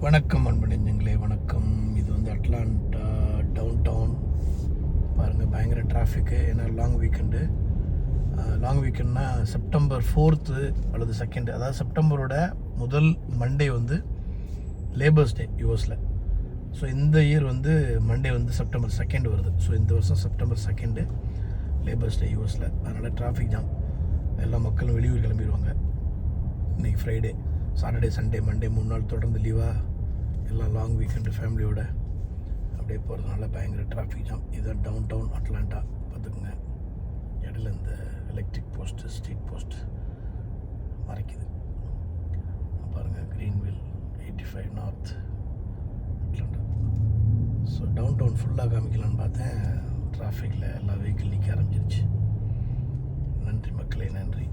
வணக்கம் அன்பு நெஞ்சங்களே, வணக்கம். இது வந்து அட்லாண்டா டவுன் டவுன். பாருங்கள், பயங்கர டிராஃபிக்கு. ஏன்னா லாங் வீக்கெண்ட்னா செப்டம்பர் 4th அல்லது 2nd, அதாவது செப்டம்பரோட முதல் மண்டே வந்து லேபர்ஸ் டே யூஎஸில். ஸோ இந்த இயர் வந்து மண்டே வந்து செப்டம்பர் 2nd வருது. ஸோ இந்த வருஷம் செப்டம்பர் 2nd லேபர்ஸ் டே யூஎஸில். அதனால் டிராஃபிக் ஜாம். எல்லா மக்களும் வெளியூர் கிளம்பிடுவாங்க. இன்றைக்கி ஃப்ரைடே, சாட்டர்டே, சண்டே, மண்டே 3 நாள் தொடர்ந்து லீவாக எல்லாம் லாங் வீக்கெண்டு ஃபேமிலியோடு அப்படியே போகிறதுனால பயங்கர டிராஃபிக் ஜாம். இதுதான் டவுன் டவுன் அட்லாண்டா. பார்த்துக்குங்க, இடையில இந்த எலக்ட்ரிக் போஸ்ட்டு, ஸ்ட்ரீட் போஸ்ட் மறைக்குது பாருங்கள். Greenville 85 north Atlanta. So downtown ஃபுல்லாக காமிக்கலான்னு பார்த்தேன். டிராஃபிக்கில் எல்லா வெஹிக்கிள் நிற்க ஆரம்பிச்சிருச்சு. நன்றி மக்களே, நன்றி.